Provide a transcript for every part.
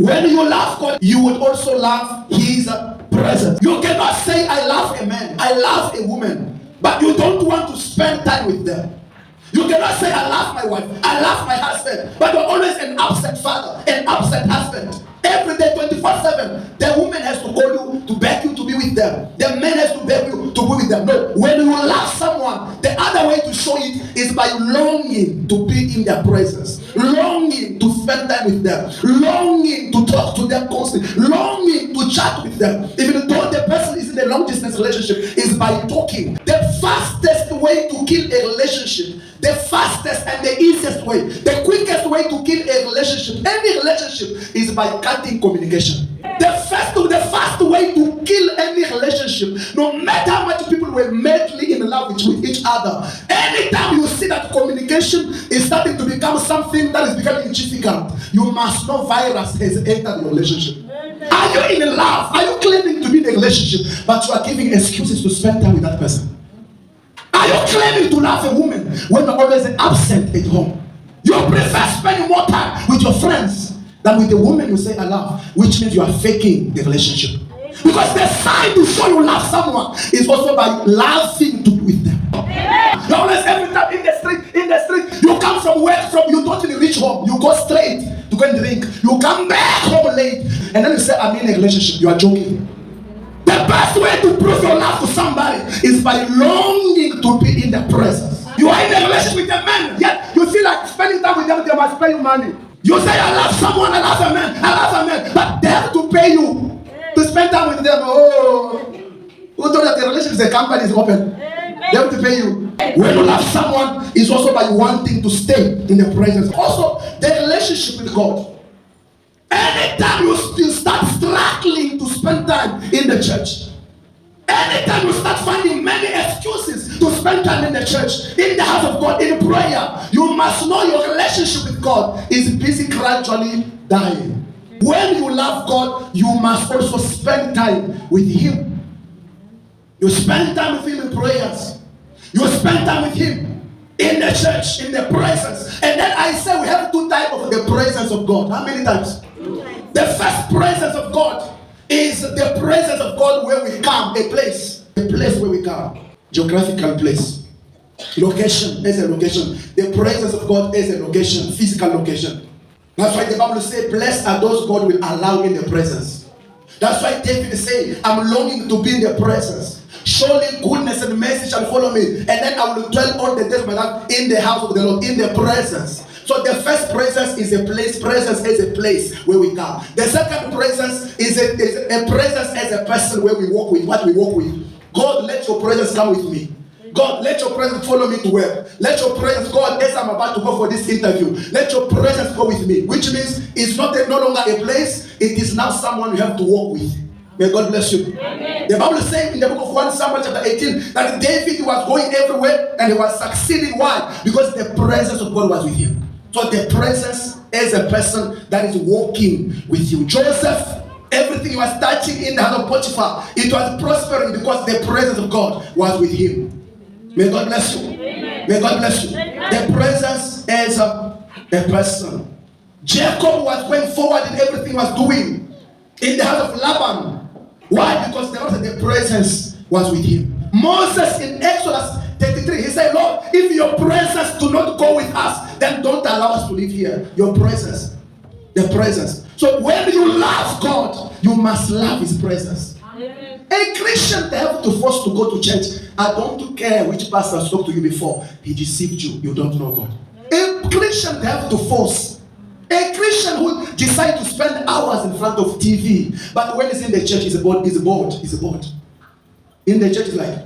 When you love God, you would also love His presence. You cannot say, I love a man, I love a woman, but you don't want to spend time with them. You cannot say, I love my wife, I love my husband, but you're always an absent father, an absent husband. Every day, 24/7, the woman has to call you to beg you to be with them. The man has to beg you to be with them. No, when you love someone, the other way to show it is by longing to be in their presence, longing to spend time with them, longing to talk to them constantly, longing to chat with them. Even though the person is in a long distance relationship, is by talking. The fastest way to kill a relationship, the fastest and the easiest way, the quickest way to kill a relationship, any relationship, is by cutting communication. The fast way to kill any relationship, no matter how much people were madly in love with each other, anytime you see that communication is starting to become something that is becoming difficult, you must know virus has entered the relationship. Are you in love? Are you claiming to be in a relationship, but you are giving excuses to spend time with that person? Are you claiming to love a woman when you're always absent at home? You prefer spending more time with your friends than with the woman you say I love, which means you are faking the relationship. Because the sign to show you love someone is also by laughing to be with them. You're always every time in the street, you come from work, you don't even reach home, you go straight to go and drink, you come back home late, and then you say I'm in a relationship. You are joking. The best way to prove your love to somebody is by longing to be in their presence. You are in a relationship with a man, yet you feel like spending time with them, they must pay you money. You say, I love someone, I love a man, but they have to pay you to spend time with them. Oh, who told that the relationship, the company is open? They have to pay you. When you love someone, it's also by wanting to stay in the presence. Also, the relationship with God. Anytime you start struggling to spend time in the church, anytime you start finding many excuses to spend time in the church, in the house of God, in prayer, you must know your relationship with God is busy gradually dying. When you love God, you must also spend time with Him. You spend time with Him in prayers. You spend time with Him in the church, in the presence. And then I say we have two types of the presence of God. How many times? The first presence of God is the presence of God where we come, a place where we come, geographical place, location is a location. The presence of God is a location, physical location. That's why the Bible says, blessed are those God will allow in the presence. That's why David said, I'm longing to be in the presence. Surely goodness and mercy shall follow me, and then I will dwell all the days of my life in the house of the Lord, in the presence. So the first presence is a place. Presence is a place where we come. The second presence is a presence as a person where we walk with, what we walk with. God, let your presence come with me. God, let your presence follow me to work. Let your presence, God, as I'm about to go for this interview, let your presence go with me. Which means it's no longer a place, it is now someone you have to walk with. May God bless you. Amen. The Bible says in the book of 1 Samuel chapter 18 that David was going everywhere and he was succeeding. Why? Because the presence of God was with him. So the presence is a person that is walking with you. Joseph, everything he was touching in the house of Potiphar, it was prospering because the presence of God was with him. May God bless you. Amen. May God bless you. Amen. The presence is a person. Jacob was going forward in everything he was doing in the house of Laban. Why? Because the presence was with him. Moses in Exodus 33, he said, Lord, if your presence do not go with us, then don't allow us to live here. Your presence. The presence. So when you love God, you must love His presence. Amen. A Christian, they have to force to go to church. I don't care which pastor spoke to you before. He deceived you. You don't know God. A Christian, they have to force. A Christian who decides to spend hours in front of TV, but when he's in the church, he's bored. In the church, he's like,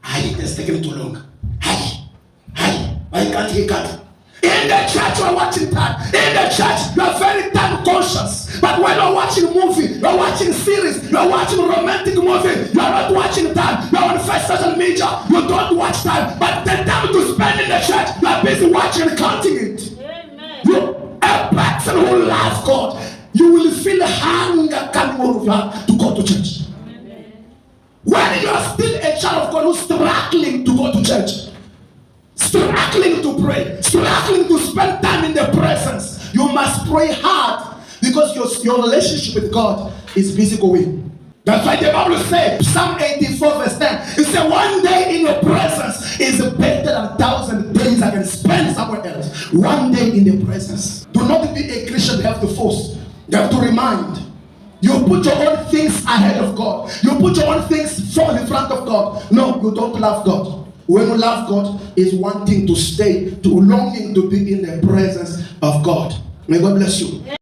it's taking too long. Why can't he cut? In the church, you're watching time. In the church, you're very time conscious. But when you're watching a movie, you're watching series, you're watching a romantic movie, you're not watching time. You're on social media, you don't watch time. But the time to spend in the church, you're busy watching and counting it. Amen. You, a person who loves God, you will feel hunger coming out of your heart to go to church. When you are still a child of God who's struggling to go to church, struggling to pray, struggling to spend time in the presence, you must pray hard because your relationship with God is busy going. That's why the Bible says, Psalm 84 verse 10, it says, one day in your presence is better than 1,000 days I can spend somewhere else. One day in the presence. Do not be a Christian. You have to force. You have to remind. You put your own things ahead of God. You put your own things forward in front of God. No, you don't love God. When you love God, is wanting to stay, to longing to be in the presence of God. May God bless you.